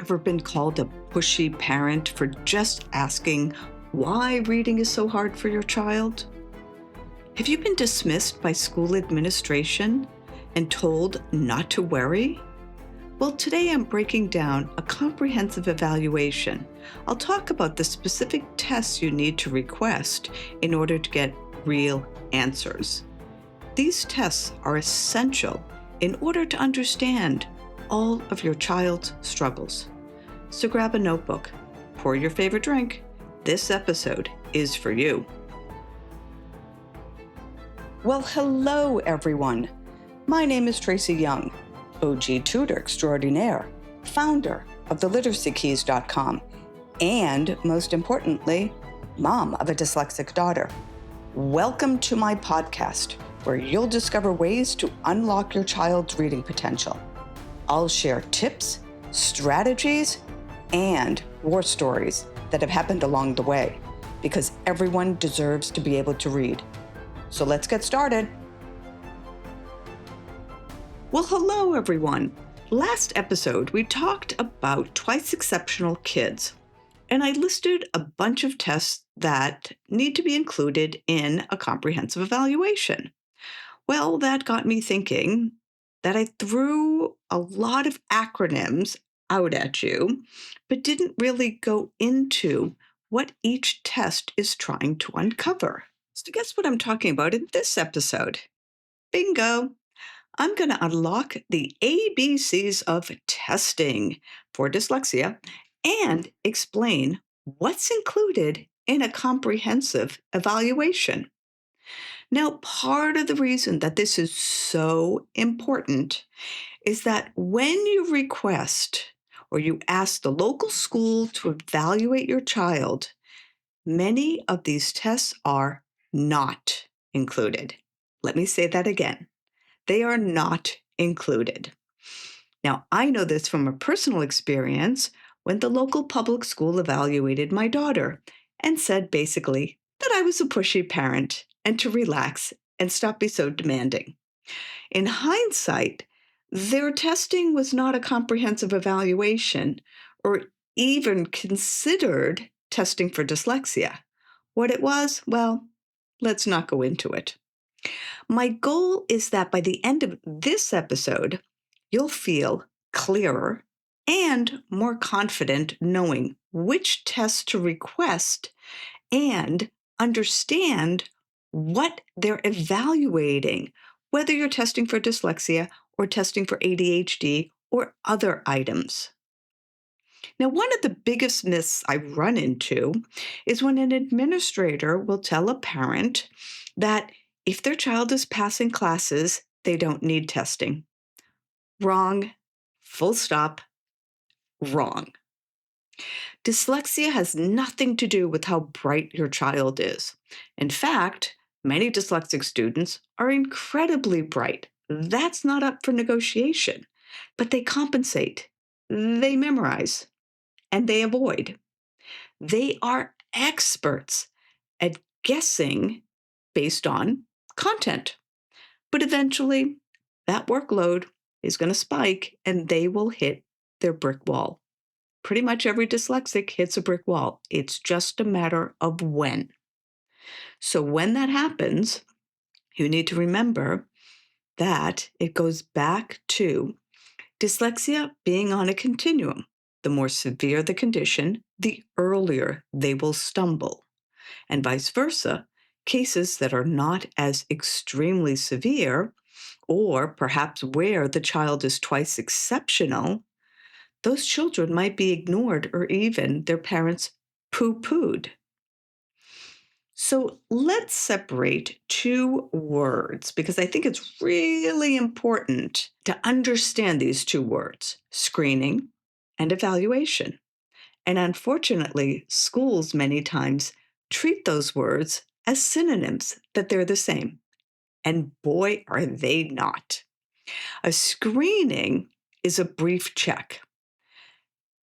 ever been called a pushy parent for just asking why reading is so hard for your child? Have you been dismissed by school administration and told not to worry? Well, today I'm breaking down a comprehensive evaluation. I'll talk about the specific tests you need to request in order to get real answers. These tests are essential in order to understand all of your child's struggles. So grab a notebook, pour your favorite drink. This episode is for you. Well, hello everyone. My name is Tracy Young, OG Tutor Extraordinaire, founder of theliteracykeys.com, and most importantly, mom of a dyslexic daughter. Welcome to my podcast, where you'll discover ways to unlock your child's reading potential. I'll share tips, strategies, and war stories that have happened along the way, because everyone deserves to be able to read. So let's get started. Well, hello everyone. Last episode, we talked about twice exceptional kids, and I listed a bunch of tests that need to be included in a comprehensive evaluation. Well, that got me thinking that I threw a lot of acronyms out at you, but didn't really go into what each test is trying to uncover. So guess what I'm talking about in this episode? Bingo! I'm going to unlock the ABCs of testing for dyslexia and explain what's included in a comprehensive evaluation. Now, part of the reason that this is so important is that when you request or you ask the local school to evaluate your child, many of these tests are not included. Let me say that again. They are not included. Now, I know this from a personal experience when the local public school evaluated my daughter and said basically that I was a pushy parent and to relax and stop being so demanding. In hindsight, their testing was not a comprehensive evaluation or even considered testing for dyslexia. What it was, well, let's not go into it. My goal is that by the end of this episode, you'll feel clearer and more confident knowing which tests to request and understand what they're evaluating, whether you're testing for dyslexia or testing for ADHD or other items. Now, one of the biggest myths I run into is when an administrator will tell a parent that if their child is passing classes, they don't need testing. Wrong. Full stop. Wrong. Dyslexia has nothing to do with how bright your child is. In fact, many dyslexic students are incredibly bright. That's not up for negotiation, but they compensate, they memorize, and they avoid. They are experts at guessing based on content. But eventually, that workload is going to spike and they will hit their brick wall. Pretty much every dyslexic hits a brick wall. It's just a matter of when. So when that happens, you need to remember that it goes back to dyslexia being on a continuum. The more severe the condition, the earlier they will stumble. And vice versa, cases that are not as extremely severe, or perhaps where the child is twice exceptional, those children might be ignored or even their parents poo-pooed. So let's separate two words because I think it's really important to understand these two words, screening and evaluation. And unfortunately, schools many times treat those words as synonyms, that they're the same. And boy, are they not. A screening is a brief check.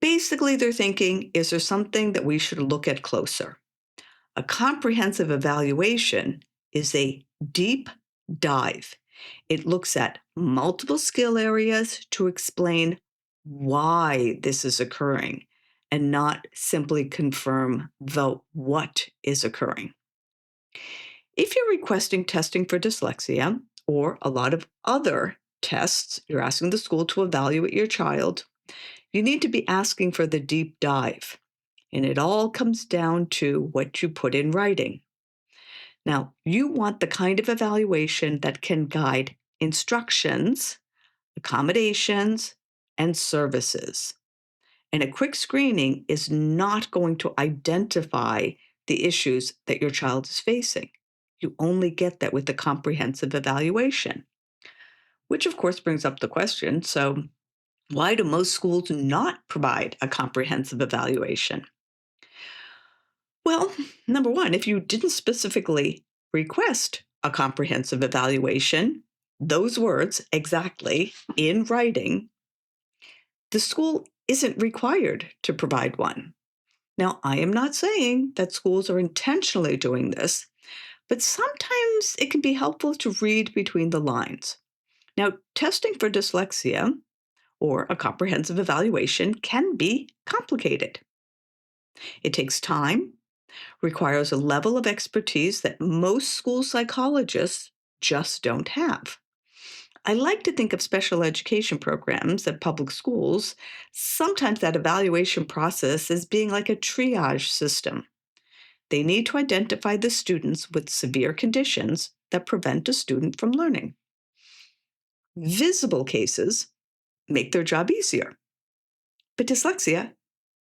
Basically, they're thinking, is there something that we should look at closer? A comprehensive evaluation is a deep dive. It looks at multiple skill areas to explain why this is occurring and not simply confirm the what is occurring. If you're requesting testing for dyslexia or a lot of other tests, you're asking the school to evaluate your child, you need to be asking for the deep dive. And it all comes down to what you put in writing. Now, you want the kind of evaluation that can guide instructions, accommodations, and services. And a quick screening is not going to identify the issues that your child is facing. You only get that with the comprehensive evaluation, which of course brings up the question, so why do most schools not provide a comprehensive evaluation? Well, number one, if you didn't specifically request a comprehensive evaluation, those words exactly in writing, the school isn't required to provide one. Now, I am not saying that schools are intentionally doing this, but sometimes it can be helpful to read between the lines. Now, testing for dyslexia or a comprehensive evaluation can be complicated. It takes time, requires a level of expertise that most school psychologists just don't have. I like to think of special education programs at public schools, sometimes that evaluation process as being like a triage system. They need to identify the students with severe conditions that prevent a student from learning. Visible cases make their job easier, but dyslexia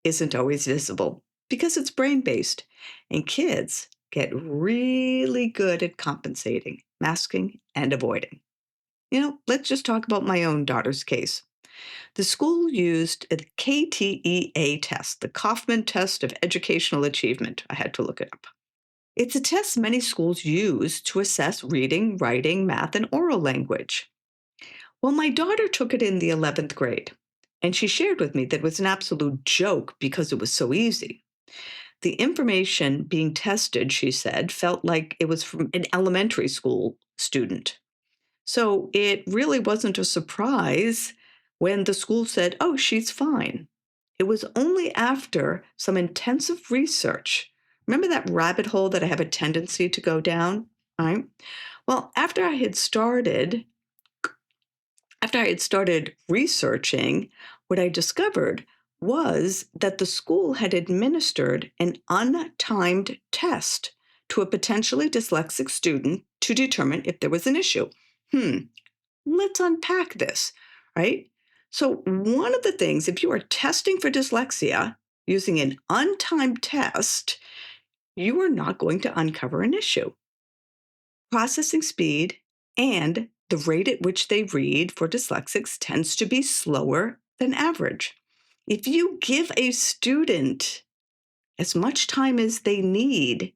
isn't always visible because it's brain based, and kids get really good at compensating, masking, and avoiding. Let's just talk about my own daughter's case. The school used a KTEA test, the Kaufman Test of Educational Achievement. I had to look it up. It's a test many schools use to assess reading, writing, math, and oral language. Well, my daughter took it in the 11th grade, and she shared with me that it was an absolute joke because it was so easy. The information being tested, she said, felt like it was from an elementary school student. So it really wasn't a surprise when the school said, oh, she's fine. It was only after some intensive research. Remember that rabbit hole that I have a tendency to go down? All right. Well, after I had started researching, what I discovered was that the school had administered an untimed test to a potentially dyslexic student to determine if there was an issue. Let's unpack this, right? So, one of the things, if you are testing for dyslexia using an untimed test, you are not going to uncover an issue. Processing speed and the rate at which they read for dyslexics tends to be slower than average. If you give a student as much time as they need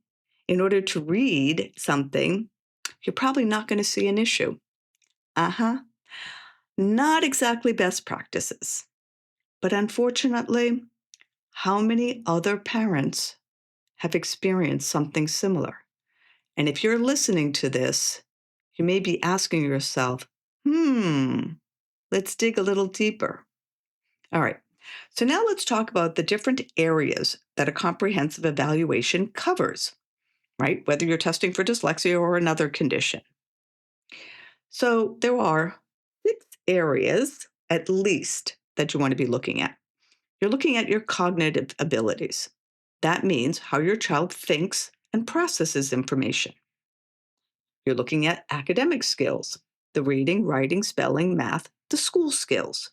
in order to read something, you're probably not going to see an issue. Not exactly best practices. But unfortunately, how many other parents have experienced something similar? And if you're listening to this, you may be asking yourself, let's dig a little deeper. All right. So now let's talk about the different areas that a comprehensive evaluation covers, right? Whether you're testing for dyslexia or another condition. So there are 6 areas at least that you want to be looking at. You're looking at your cognitive abilities. That means how your child thinks and processes information. You're looking at academic skills, the reading, writing, spelling, math, the school skills.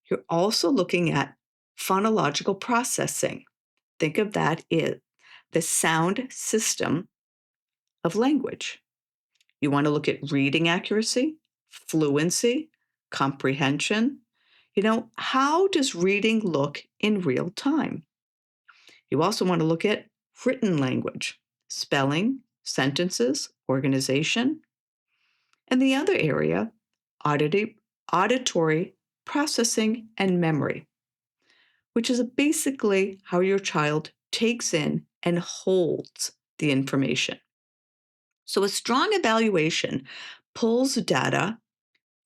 You're also looking at phonological processing. Think of that as the sound system of language. You want to look at reading accuracy, fluency, comprehension. How does reading look in real time? You also want to look at written language, spelling, sentences, organization. And the other area, auditory processing and memory, which is basically how your child takes in and holds the information. So a strong evaluation pulls data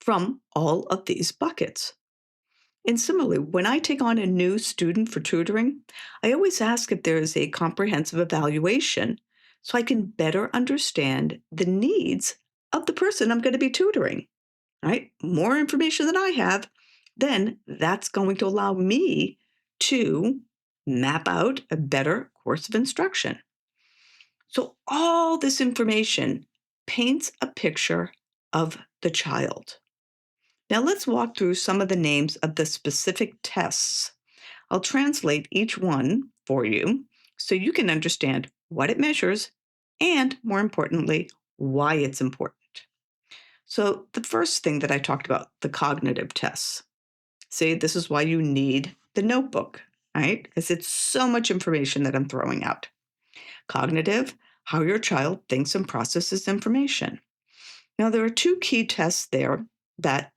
from all of these buckets. And similarly, when I take on a new student for tutoring, I always ask if there is a comprehensive evaluation so I can better understand the needs of the person I'm going to be tutoring, right? More information than I have, then that's going to allow me to map out a better course of instruction. So, all this information paints a picture of the child. Now, let's walk through some of the names of the specific tests. I'll translate each one for you so you can understand what it measures and, more importantly, why it's important. So, the first thing that I talked about, the cognitive tests. See, this is why you need the notebook, right? Because it's so much information that I'm throwing out. Cognitive, how your child thinks and processes information. Now, there are two key tests there that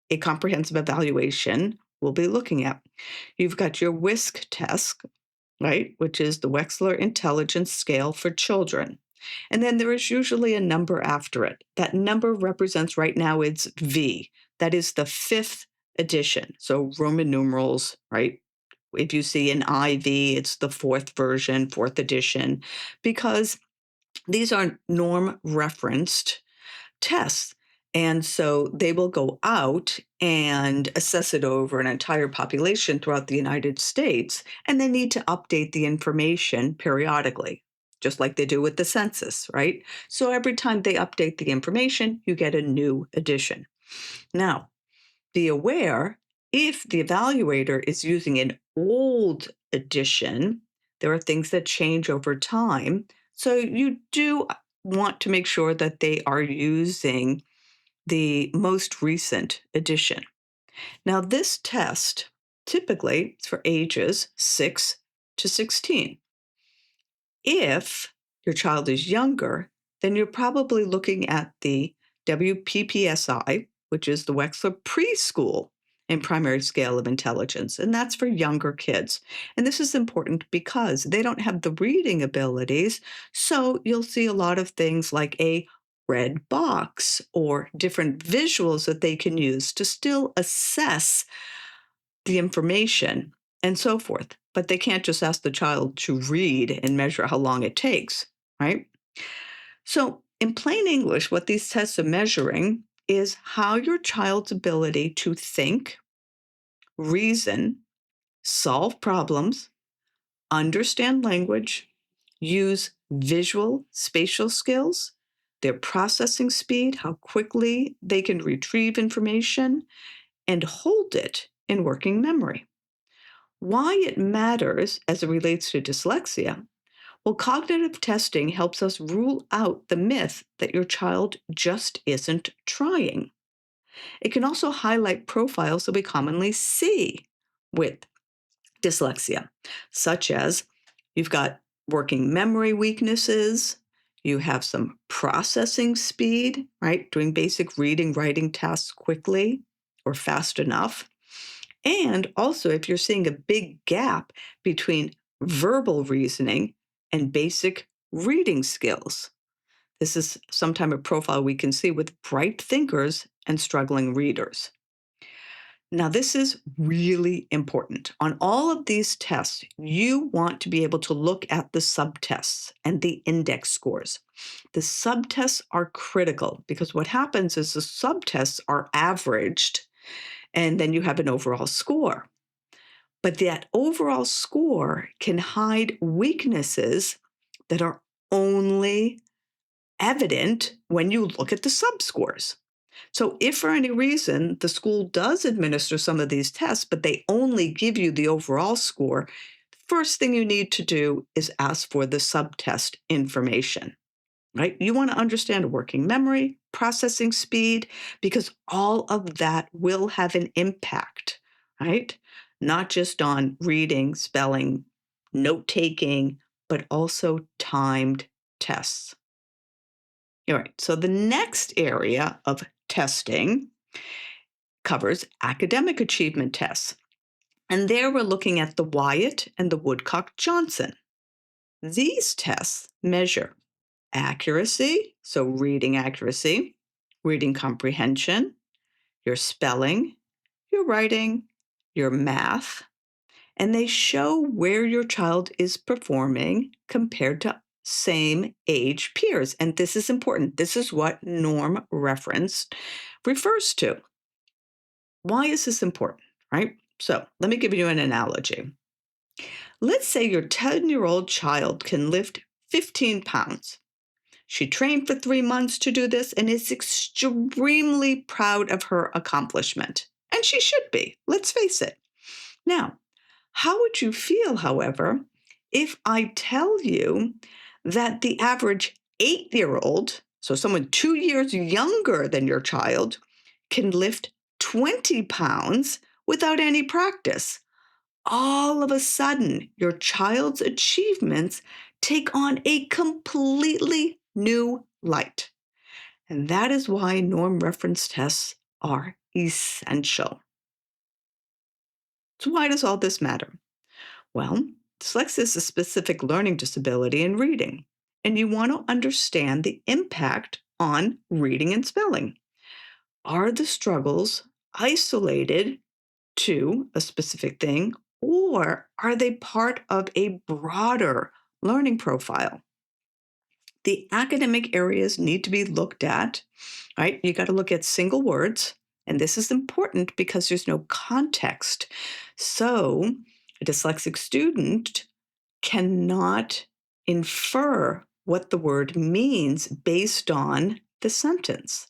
a comprehensive evaluation will be looking at. You've got your WISC test, right, which is the Wechsler Intelligence Scale for Children. And then there is usually a number after it. That number represents right now it's V. That is the fifth edition. So Roman numerals, right? If you see an IV, it's the fourth version, fourth edition, because these are norm referenced tests. And so they will go out and assess it over an entire population throughout the United States, and they need to update the information periodically, just like they do with the census, right? So every time they update the information, you get a new edition. Now, be aware if the evaluator is using an old edition, there are things that change over time. So you do want to make sure that they are using the most recent edition. Now, this test typically is for ages 6 to 16. If your child is younger, then you're probably looking at the WPPSI, which is the Wechsler Preschool and Primary Scale of Intelligence, and that's for younger kids. And this is important because they don't have the reading abilities, so you'll see a lot of things like a red box or different visuals that they can use to still assess the information and so forth. But they can't just ask the child to read and measure how long it takes, right? So, in plain English, what these tests are measuring is how your child's ability to think, reason, solve problems, understand language, use visual, spatial skills, their processing speed, how quickly they can retrieve information, and hold it in working memory. Why it matters as it relates to dyslexia? Well, cognitive testing helps us rule out the myth that your child just isn't trying. It can also highlight profiles that we commonly see with dyslexia, such as you've got working memory weaknesses, you have some processing speed, right? Doing basic reading, writing tasks quickly or fast enough. And also, if you're seeing a big gap between verbal reasoning and basic reading skills. This is sometimes a profile we can see with bright thinkers and struggling readers. Now, this is really important. On all of these tests, you want to be able to look at the subtests and the index scores. The subtests are critical because what happens is the subtests are averaged, and then you have an overall score. But that overall score can hide weaknesses that are only evident when you look at the subscores. So if for any reason the school does administer some of these tests, but they only give you the overall score, first thing you need to do is ask for the subtest information, right? You want to understand working memory, processing speed, because all of that will have an impact, right? Not just on reading, spelling, note taking, but also timed tests. All right, so the next area of testing covers academic achievement tests. And there we're looking at the Wyatt and the Woodcock-Johnson. These tests measure accuracy, so reading accuracy, reading comprehension, your spelling, your writing, your math, and they show where your child is performing compared to same age peers. And this is important. This is what norm reference refers to. Why is this important, right? So let me give you an analogy. Let's say your 10-year-old child can lift 15 pounds. She trained for 3 months to do this and is extremely proud of her accomplishment. And she should be, let's face it. Now, how would you feel, however, if I tell you that the average 8-year-old, so someone 2 years younger than your child, can lift 20 pounds without any practice? All of a sudden, your child's achievements take on a completely new light. And that is why norm reference tests are essential. So, why does all this matter? Well, dyslexia is a specific learning disability in reading, and you want to understand the impact on reading and spelling. Are the struggles isolated to a specific thing, or are they part of a broader learning profile? The academic areas need to be looked at, right? You got to look at single words, and this is important because there's no context. So, a dyslexic student cannot infer what the word means based on the sentence.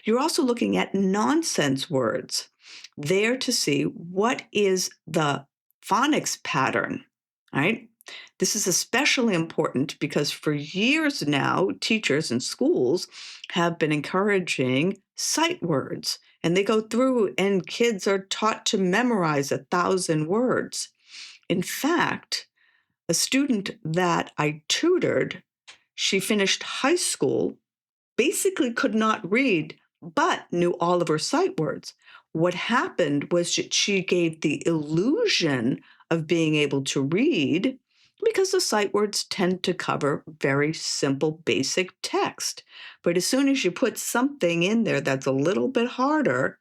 You're also looking at nonsense words there to see what is the phonics pattern, right? This is especially important because for years now, teachers and schools have been encouraging sight words, and they go through and kids are taught to memorize 1,000 words. In fact, a student that I tutored, she finished high school, basically could not read, but knew all of her sight words. What happened was that she gave the illusion of being able to read because the sight words tend to cover very simple, basic text. But as soon as you put something in there that's a little bit harder,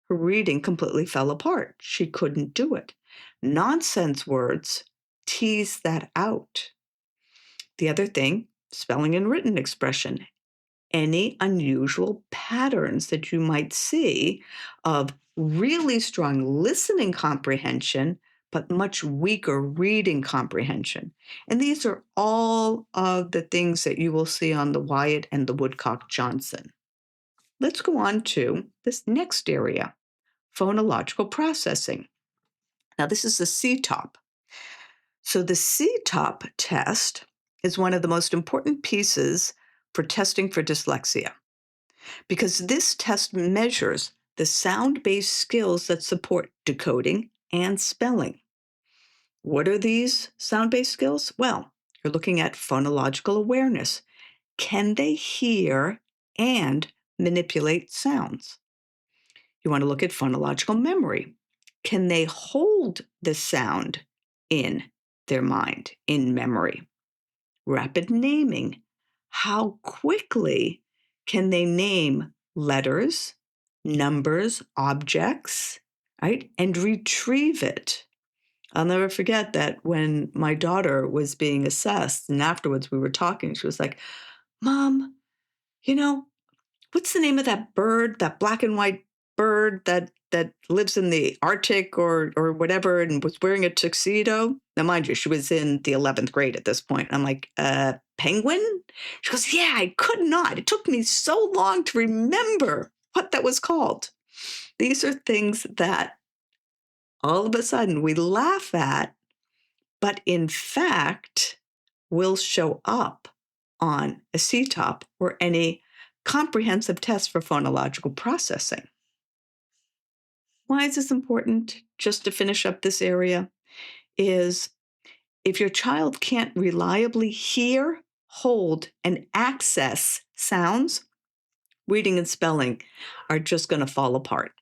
her reading completely fell apart. She couldn't do it. Nonsense words tease that out. The other thing, spelling and written expression. Any unusual patterns that you might see of really strong listening comprehension, but much weaker reading comprehension. And these are all of the things that you will see on the Wyatt and the Woodcock-Johnson. Let's go on to this next area, phonological processing. Now, this is the CTOPP. So the CTOPP test is one of the most important pieces for testing for dyslexia, because this test measures the sound-based skills that support decoding and spelling. What are these sound-based skills? Well, you're looking at phonological awareness. Can they hear and manipulate sounds? You want to look at phonological memory. Can they hold the sound in their mind, in memory? Rapid naming. How quickly can they name letters, numbers, objects, right? And retrieve it. I'll never forget that when my daughter was being assessed and afterwards we were talking, she was like, "Mom, you know, what's the name of that bird, that black and white bird that lives in the Arctic or whatever and was wearing a tuxedo?" Now, mind you, she was in the 11th grade at this point. I'm like, penguin? She goes, "Yeah, I could not. It took me so long to remember what that was called." These are things that all of a sudden we laugh at, but in fact will show up on a CTOPP or any comprehensive test for phonological processing. Why is this important? Just to finish up this area, is if your child can't reliably hear, hold, and access sounds, reading and spelling are just going to fall apart.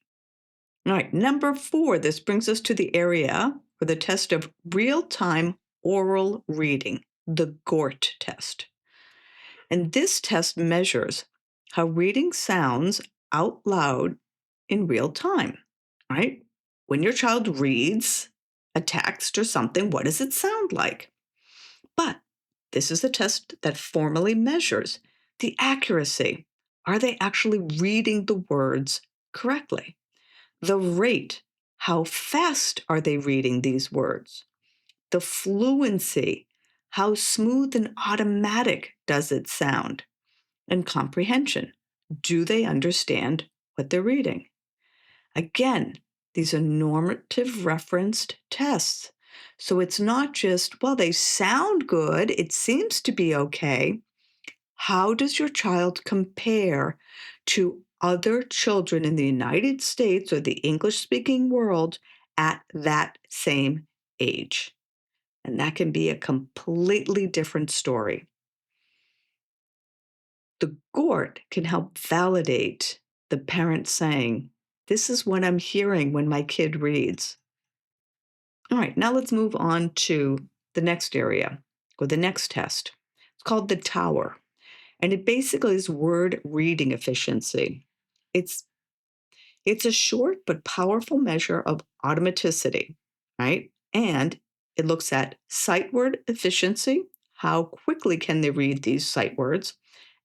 All right, number 4, this brings us to the area for the test of real-time oral reading, the GORT test. And this test measures how reading sounds out loud in real time, right? when your child reads a text or something, what does it sound like? But this is a test that formally measures the accuracy. Are they actually reading the words correctly? The rate. How fast are they reading these words? The fluency. How smooth and automatic does it sound? And comprehension. Do they understand what they're reading? Again, these are normative referenced tests. So it's not just, well, they sound good, it seems to be okay. How does your child compare to other children in the United States or the English speaking world at that same age? And that can be a completely different story. The GORT can help validate the parent saying, this is what I'm hearing when my kid reads. All right, now let's move on to the next area or the next test. It's called the Tower, and it basically is word reading efficiency. It's a short but powerful measure of automaticity, right? And it looks at sight word efficiency, how quickly can they read these sight words,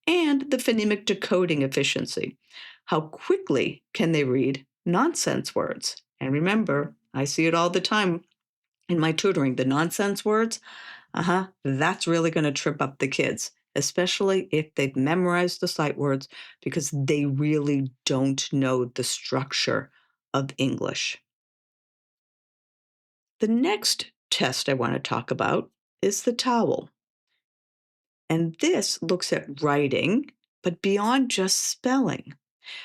and the phonemic decoding efficiency, how quickly can they read nonsense words. And remember, I see it all the time in my tutoring, the nonsense words, that's really going to trip up the kids, especially if they've memorized the sight words because they really don't know the structure of English. The next test I want to talk about is the TOWEL. And this looks at writing, but beyond just spelling.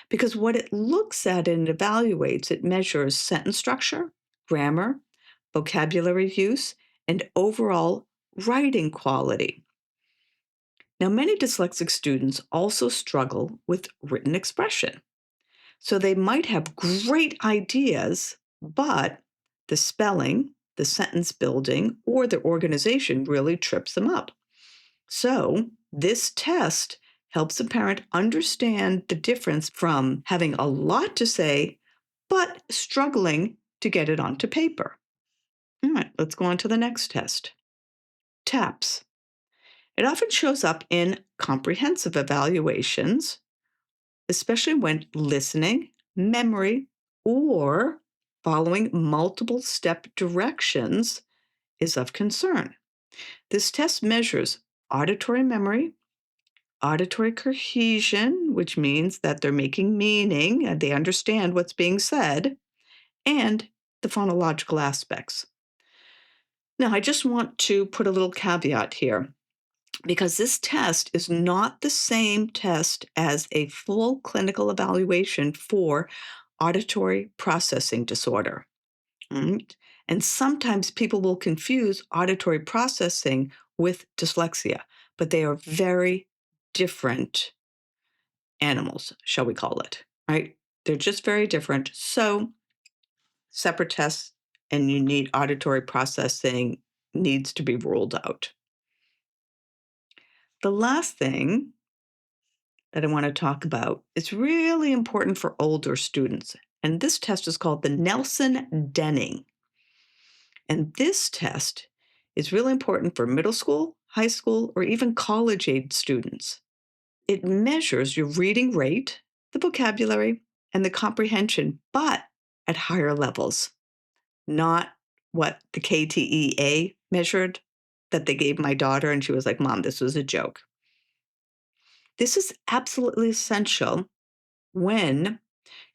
Because what it looks at and evaluates, it measures sentence structure, grammar, vocabulary use, and overall writing quality. Now, many dyslexic students also struggle with written expression. So they might have great ideas, but the spelling, the sentence building, or the organization really trips them up. So this test helps a parent understand the difference from having a lot to say, but struggling to get it onto paper. All right, let's go on to the next test. TAPS. It often shows up in comprehensive evaluations, especially when listening, memory, or following multiple step directions is of concern. This test measures auditory memory, auditory cohesion, which means that they're making meaning and they understand what's being said, and the phonological aspects. Now, I just want to put a little caveat here because this test is not the same test as a full clinical evaluation for auditory processing disorder. Right? And sometimes people will confuse auditory processing with dyslexia, but they are very different animals, shall we call it, right? They're just very different. So separate tests and you need auditory processing needs to be ruled out. The last thing that I want to talk about is really important for older students. And this test is called the Nelson-Denning. And this test is really important for middle school, high school, or even college-age students. It measures your reading rate, the vocabulary, and the comprehension, but at higher levels, not what the KTEA measured that they gave my daughter, and she was like, Mom, this was a joke. This is absolutely essential when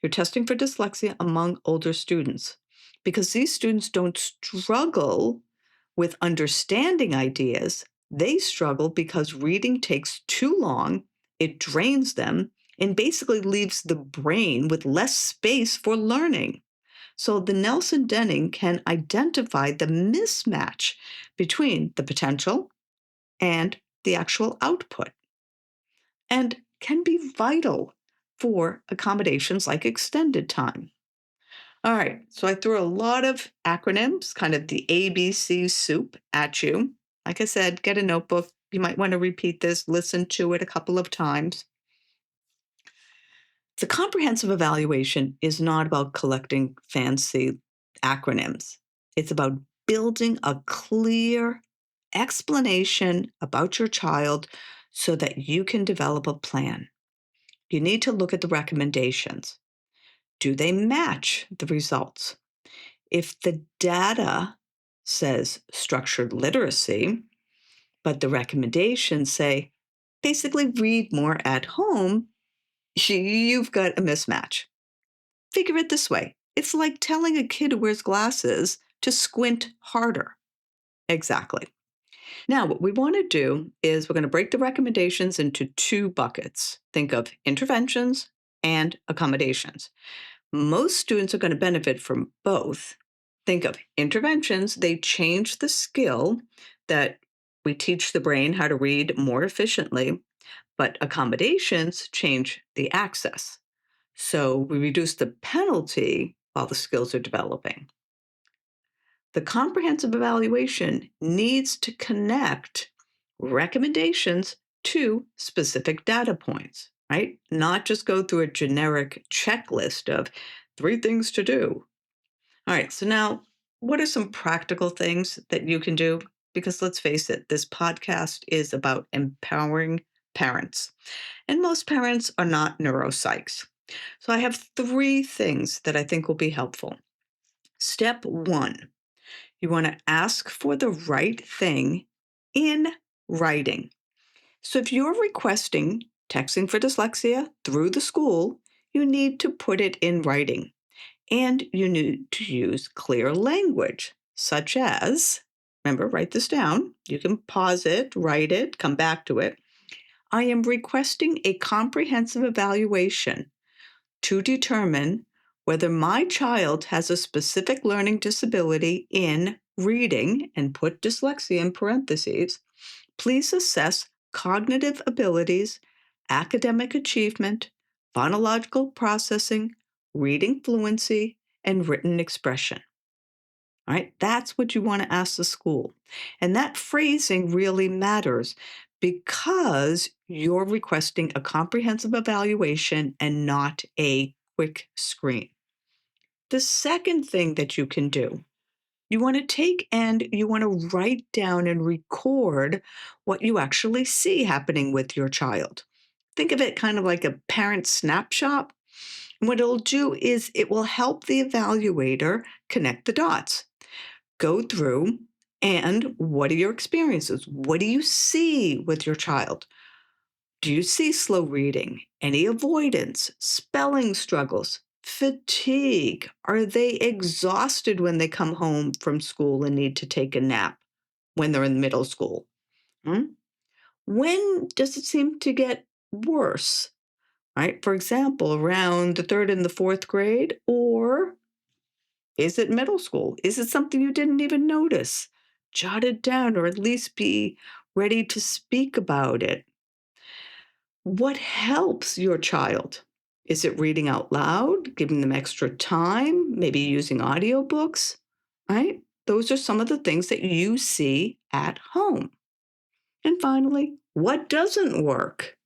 you're testing for dyslexia among older students, because these students don't struggle with understanding ideas. They struggle because reading takes too long, it drains them, and basically leaves the brain with less space for learning. So the Nelson-Denning can identify the mismatch between the potential and the actual output, and can be vital for accommodations like extended time. All right, so I threw a lot of acronyms, kind of the ABC soup at you. Like I said, get a notebook. You might want to repeat this, listen to it a couple of times. The comprehensive evaluation is not about collecting fancy acronyms. It's about building a clear explanation about your child so that you can develop a plan. You need to look at the recommendations. Do they match the results? If the data says structured literacy, but the recommendations say basically read more at home, you've got a mismatch. Figure it this way. It's like telling a kid who wears glasses to squint harder. Exactly. Now, what we want to do is we're going to break the recommendations into two buckets. Think of interventions and accommodations. Most students are going to benefit from both. Think of interventions, they change the skill that we teach the brain how to read more efficiently, but accommodations change the access. So we reduce the penalty while the skills are developing. The comprehensive evaluation needs to connect recommendations to specific data points, right? Not just go through a generic checklist of 3 things to do. All right, so now what are some practical things that you can do? Because let's face it, this podcast is about empowering parents, and most parents are not neuropsychs. So I have 3 things that I think will be helpful. Step 1, you want to ask for the right thing in writing. So if you're requesting texting for dyslexia through the school, you need to put it in writing. And you need to use clear language, such as, remember, write this down. You can pause it, write it, come back to it. I am requesting a comprehensive evaluation to determine whether my child has a specific learning disability in reading, and put dyslexia in parentheses. Please assess cognitive abilities, academic achievement, phonological processing, reading fluency, and written expression. All right, that's what you want to ask the school. And that phrasing really matters because you're requesting a comprehensive evaluation and not a quick screen. The second thing that you can do, you want to take and you want to write down and record what you actually see happening with your child. Think of it kind of like a parent snapshot. What it'll do is it will help the evaluator connect the dots. Go through and what are your experiences? What do you see with your child? Do you see slow reading, any avoidance, spelling struggles, fatigue? Are they exhausted when they come home from school and need to take a nap when they're in middle school? When does it seem to get worse? Right? For example, around the 3rd and the 4th grade, or is it middle school? Is it something you didn't even notice? Jot it down or at least be ready to speak about it. What helps your child? Is it reading out loud, giving them extra time, maybe using audiobooks, right? Those are some of the things that you see at home. And finally, what doesn't work?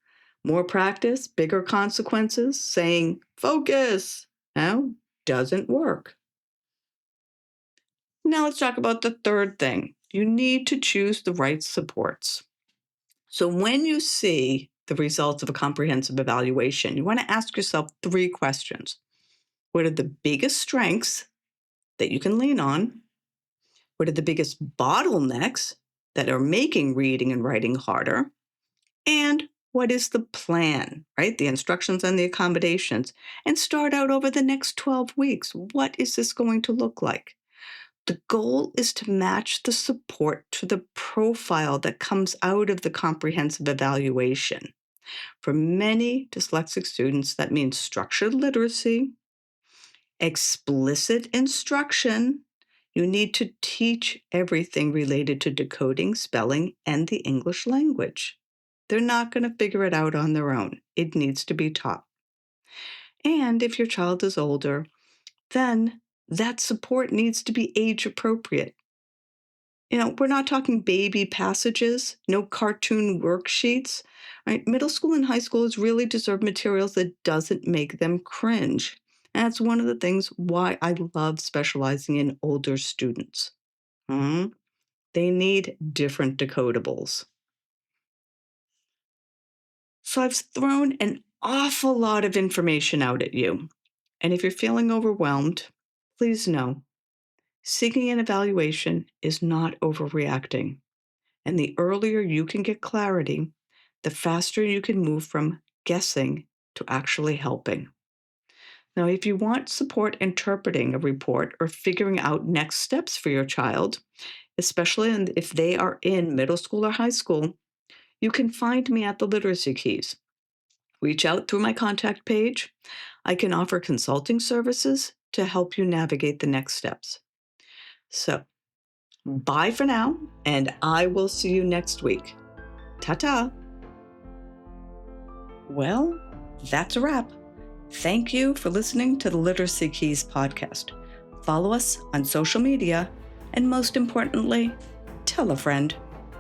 More practice, bigger consequences, saying focus, doesn't work. Now let's talk about the third thing. You need to choose the right supports. So when you see the results of a comprehensive evaluation, you want to ask yourself 3 questions. What are the biggest strengths that you can lean on? What are the biggest bottlenecks that are making reading and writing harder? And what is the plan, right? The instructions and the accommodations. And start out over the next 12 weeks. What is this going to look like? The goal is to match the support to the profile that comes out of the comprehensive evaluation. For many dyslexic students, that means structured literacy, explicit instruction. You need to teach everything related to decoding, spelling, and the English language. They're not going to figure it out on their own. It needs to be taught. And if your child is older, then that support needs to be age appropriate. We're not talking baby passages, no cartoon worksheets, right? Middle school and high schoolers really deserve materials that doesn't make them cringe. And that's one of the things why I love specializing in older students. They need different decodables. So I've thrown an awful lot of information out at you. And if you're feeling overwhelmed, please know seeking an evaluation is not overreacting. And the earlier you can get clarity, the faster you can move from guessing to actually helping. Now, if you want support interpreting a report or figuring out next steps for your child, especially if they are in middle school or high school, you can find me at the Literacy Keys. Reach out through my contact page. I can offer consulting services to help you navigate the next steps. So, bye for now, and I will see you next week. Ta-ta. Well, that's a wrap. Thank you for listening to the Literacy Keys podcast. Follow us on social media, and most importantly, tell a friend.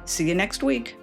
See you next week.